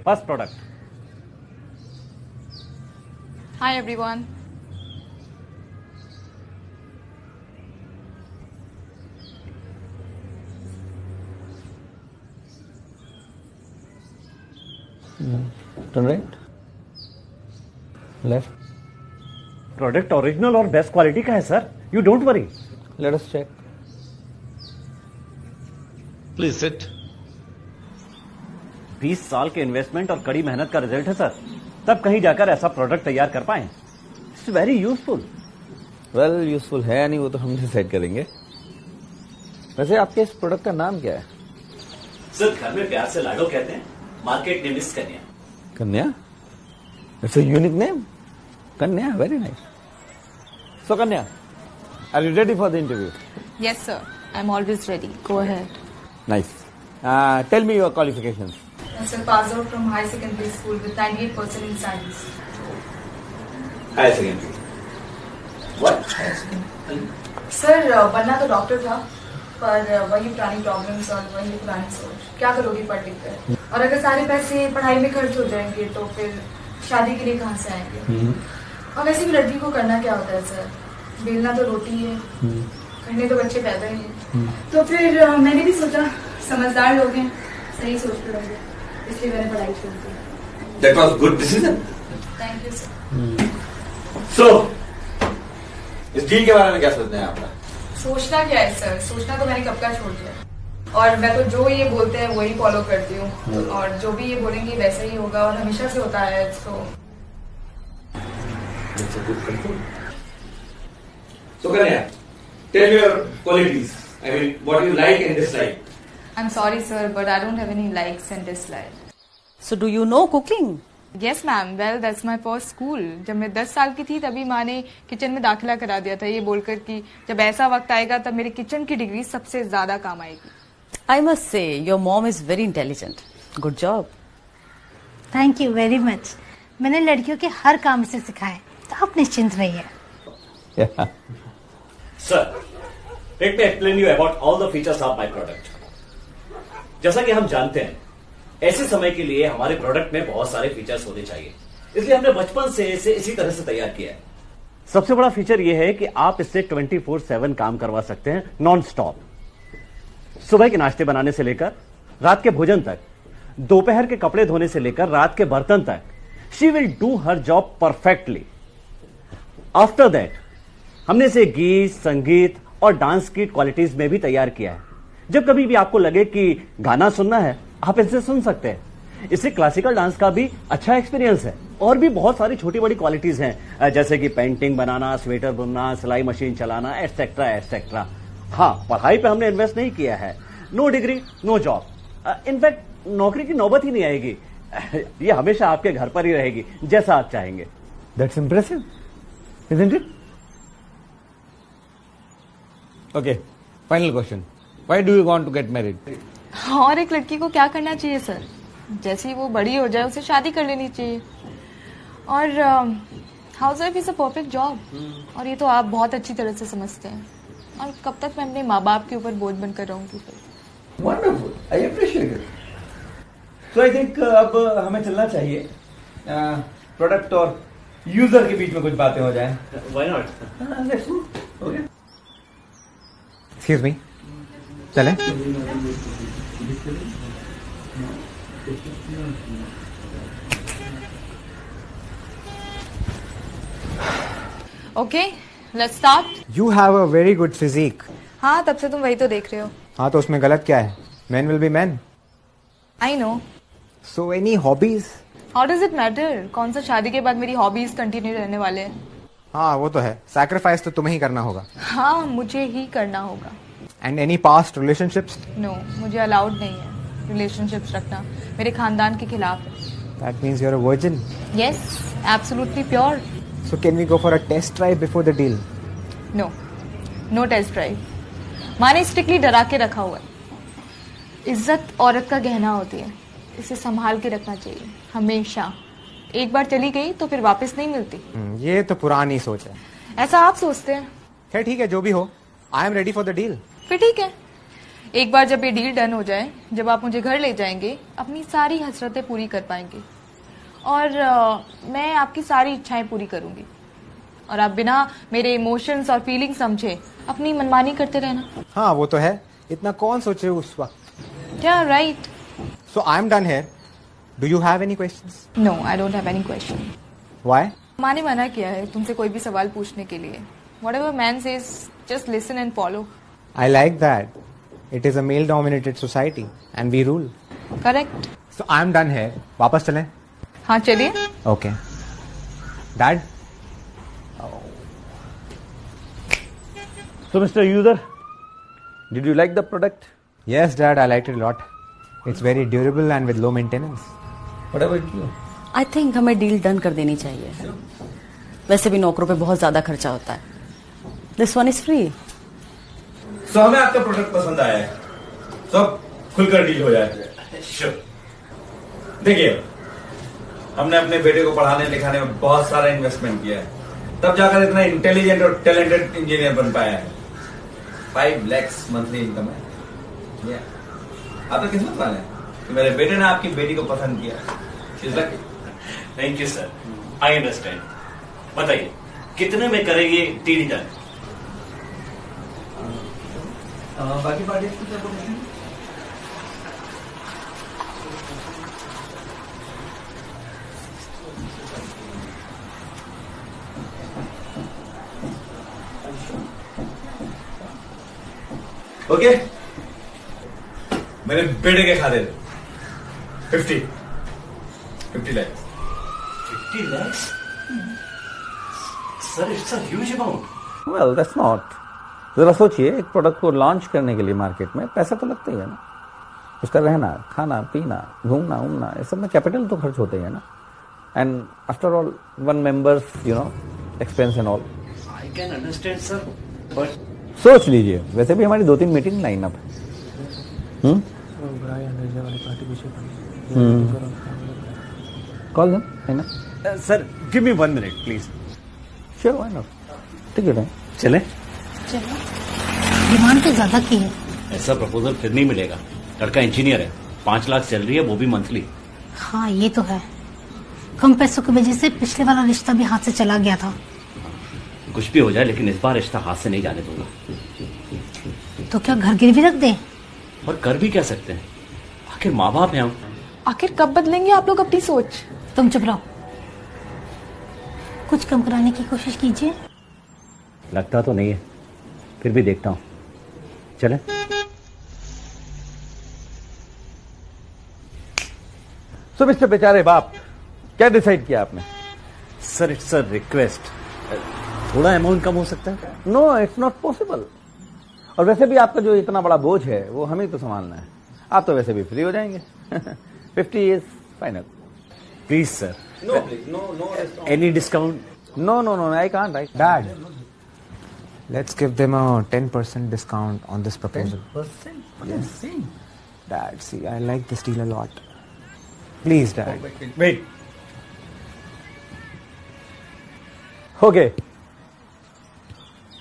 First product. Hi everyone. Turn right, left. Product original और best quality का है sir, you don't worry. Let us check. Please sit. 20 साल के investment और कड़ी मेहनत का रिजल्ट है सर, तब कहीं जाकर ऐसा प्रोडक्ट तैयार कर पाए। It's very useful. Well, useful है या नहीं वो तो हम डिसाइड करेंगे। वैसे आपके इस प्रोडक्ट का नाम क्या है? सर घर में प्यार से लाडो कहते हैं, market name is Kanya. Kanya? It's a unique name. Kanya, very nice. So Kanya, are you ready for the interview? Yes sir, I am always ready, go ahead. Nice. Tell me your qualifications. Sir, passed out from high secondary school with 98% in science. Higher secondary. What? Higher secondary. Sir बनना तो doctor था, पर वही पुरानी problems और वही पुरानी सोच। क्या करोगी पढ़ लिख कर? और अगर सारे पैसे पढ़ाई में खर्च हो जाएंगे तो फिर शादी के लिए कहाँ से आएंगे? और वैसे भी लड़की को करना क्या होता है सर? बेलना तो रोटी है, करने तो बच्चे पैदा ही हैं। तो फिर मैंने भी सोचा समझदार लोग हैं, सही सोच कर होंगे, इसलिए मैंने पढ़ाई छोड़ दी। That was good decision. Thank you sir. So इस डील के बारे में क्या सोचते हैं आपका? सोचना क्या है सर, सोचना तो मैंने कब का छोड़ दिया। और मैं तो जो ये बोलते हैं वही फॉलो करती हूँ, और जो भी ये बोलेंगे वैसा ही होगा, और हमेशा से होता है। So Kanya, tell me your qualities. I mean, what you like and dislike. I'm sorry sir, but I don't have any likes and dislikes. So do you know cooking? Yes ma'am, well that's my first school. जब मैं 10 साल की थी तभी माँ ने kitchen में दाखिला करा दिया था, ये बोलकर कि जब ऐसा वक्त आएगा तब मेरे किचन की डिग्री सबसे ज्यादा काम आएगी। I must say your mom is very intelligent. Good job. Thank you very much. मैंने लड़कियों के हर काम से सिखाया, तो आप निश्चिंत रहिए। Sir, let me explain you about all the features of my product. जैसा कि हम जानते हैं, ऐसे समय के लिए हमारे प्रोडक्ट में बहुत सारे फीचर्स होने चाहिए, इसलिए हमने बचपन से इसे इसी तरह से तैयार किया है। सबसे बड़ा फीचर यह है कि आप इससे 24/7 काम करवा सकते हैं, नॉन स्टॉप। सुबह के नाश्ते बनाने से लेकर रात के भोजन तक, दोपहर के कपड़े धोने से लेकर रात के बर्तन तक, she will do her job perfectly. After that हमने इसे गीत, संगीत और डांस की क्वालिटीज में भी तैयार किया है। जब कभी भी आपको लगे कि गाना सुनना है, आप इसे सुन सकते हैं। इससे क्लासिकल डांस का भी अच्छा एक्सपीरियंस है। और भी बहुत सारी छोटी बड़ी क्वालिटीज हैं, जैसे कि पेंटिंग बनाना, स्वेटर बुनना, सिलाई मशीन चलाना, एटसेट्रा एटसेट्रा। हाँ, पढ़ाई पे हमने इन्वेस्ट नहीं किया है। No degree, no job. In fact नौकरी की नौबत ही नहीं आएगी। ये हमेशा आपके घर पर ही रहेगी, जैसा आप चाहेंगे। That's impressive, isn't it? Okay, final question. Why do you want to get married? और एक लड़की को क्या करना चाहिए सर? जैसे ही वो बड़ी हो जाए उसे शादी कर लेनी चाहिए। और house wife is a perfect job, और ये तो आप बहुत अच्छी तरह से समझते हैं। और कब तक मैं अपने माँ बाप के ऊपर बोझ बनकर रहूंगी फिर? Wonderful, I appreciate it. So I think अब हमें चलना चाहिए। प्रोडक्ट और यूजर के बीच में कुछ बातें हो जाए। Why not? Let's go. Okay. Excuse me. चलें? Okay, let's start. You have a very good physique. हाँ, तब से तुम वही तो देख रहे हो। हाँ, तो उसमें गलत क्या है? Men will be men. I know. So any hobbies? How does it matter? कौन सा शादी के बाद मेरी हॉबीज कंटिन्यू रहने वाले हैं? हाँ, वो तो है। Sacrifice तो तुम्हें ही करना होगा. हाँ, मुझे ही करना होगा। And any past relationships? No, मुझे अलाउड नहीं है रिलेशनशिप्स रखना, मेरे खानदान के खिलाफ है। That means you're a virgin. Yes, absolutely pure. So can we go for a test drive before the deal? No, no test drive. माँ ने स्ट्रिक्टली डरा के रखा हुआ है। इज्जत औरत का गहना होती है, इसे संभाल के रखना चाहिए हमेशा। एक बार चली गई तो फिर वापस नहीं मिलती। ये तो पुरानी सोच है। ऐसा आप सोचते हैं? खैर ठीक है, जो भी हो। I am ready for the deal. फिर ठीक है, एक बार जब ये डील डन हो जाए, जब आप मुझे घर ले जाएंगे, अपनी सारी हसरतें पूरी कर पाएंगे और मैं आपकी सारी इच्छाएं पूरी करूंगी और आप बिना मेरे इमोशंस और फीलिंग्स समझे अपनी मनमानी करते रहना। हाँ वो तो है, इतना कौन सोचे उस वक्त। क्या right. So I'm done here. Do you have any questions? No, I don't have any question. Why? माँ ने मना किया है तुमसे कोई भी सवाल पूछने के लिए। Whatever man says, just listen and follow. I like that. It is a male-dominated society and we rule. Correct. So I'm done here. वापस चलें? हाँ चलिए। Okay. Dad? So, Mr. User, did you like the product? Yes, Dad. I liked it a lot. It's very durable and with low maintenance. What about you? I think हमें deal done कर देनी चाहिए। वैसे भी नौकरों पे बहुत ज्यादा खर्चा होता है। This one is free. So, हमें आपका प्रोडक्ट पसंद आया है, तो अब खुलकर डील हो जाए। श्योर। देखिए, हमने अपने बेटे को पढ़ाने लिखाने में बहुत सारा इन्वेस्टमेंट किया है, तब जाकर इतना इंटेलिजेंट और टैलेंटेड इंजीनियर बन पाया है। 5 lakhs मंथली इनकम है। आप तो किस्मत वाले हैं कि मेरे बेटे ने आपकी बेटी को पसंद किया। She's lucky. Thank you sir, I understand. बताइए कितने में करेंगे डील डन? बाकी पार्टी की क्या बोलते हैं? ओके, मेरे बेटे के खाते 50 lakhs। 50 lakhs? Sir it's a huge amount. Well that's not. जरा सोचिए, एक प्रोडक्ट को लॉन्च करने के लिए मार्केट में पैसा तो लगता ही है ना। उसका रहना, खाना, पीना, घूमना उमना, इस सब में कैपिटल तो खर्च होते ही है ना। And after all 1 members expense and all. I can understand sir, but सोच लीजिए, वैसे भी हमारी 2-3 मीटिंग लाइन अप है। कॉल देम, है ना? Sir give me 1 minute please. Sure, why not. Ticket है, चले। चलो, डिमांड तो ज्यादा की है। ऐसा प्रपोजल फिर नहीं मिलेगा। लड़का इंजीनियर है, 5 लाख सैलरी है, वो भी मंथली। हाँ ये तो है। कम पैसों की वजह से पिछले वाला रिश्ता भी हाथ से चला गया था। कुछ भी हो जाए, लेकिन इस बार रिश्ता हाथ से नहीं जाने दूंगा। तो क्या घर गिरवी रख दें? और कर भी क्या सकते हैं, आखिर माँ बाप हैं हम। आखिर कब बदलेंगे आप लोग अपनी सोच? तुम चुप रहो, कुछ कम कराने की कोशिश कीजिए। लगता तो नहीं है, फिर भी देखता हूं। चले। सो मिस्टर बेचारे बाप, क्या डिसाइड किया आपने? सर इट्स अ रिक्वेस्ट, थोड़ा अमाउंट कम हो सकता है? No, it's not possible. और वैसे भी आपका जो इतना बड़ा बोझ है वो हमें तो संभालना है। आप तो वैसे भी फ्री हो जाएंगे। 50 is final. Please sir. No please, no any discount? No, I can't. Dad, let's give them a 10% discount on this proposal. 10%? Yes. Dad, see, I like this deal a lot. Please, Dad. Wait. Okay,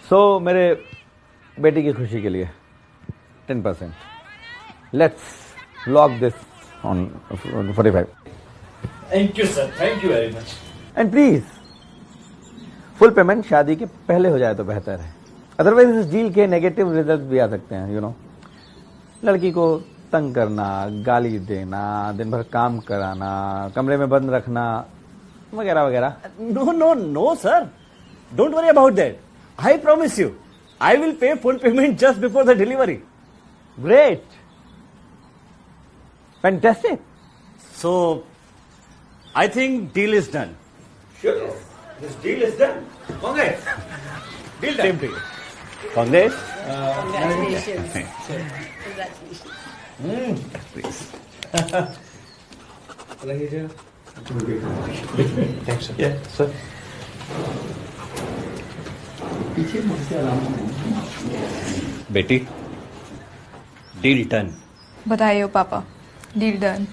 so मेरे बेटी की खुशी के लिए 10%। Let's lock this on 45। Thank you sir, thank you very much. And please full payment शादी के पहले हो जाए तो बेहतर है। अदरवाइज इस डील के नेगेटिव रिजल्ट भी आ सकते हैं। लड़की को तंग करना, गाली देना, दिन भर काम कराना, कमरे में बंद रखना, वगैरह वगैरह। No, sir. Don't worry about that. I promise you, I will pay full payment just before the delivery. Great. Fantastic. So, I think deal is done. Sure. This deal is done. Congrats. Deal done. Same to you. Congrats. Please. Thanks, sir. Yeah, sir. बेटी, deal done. बताइए पापा, deal done.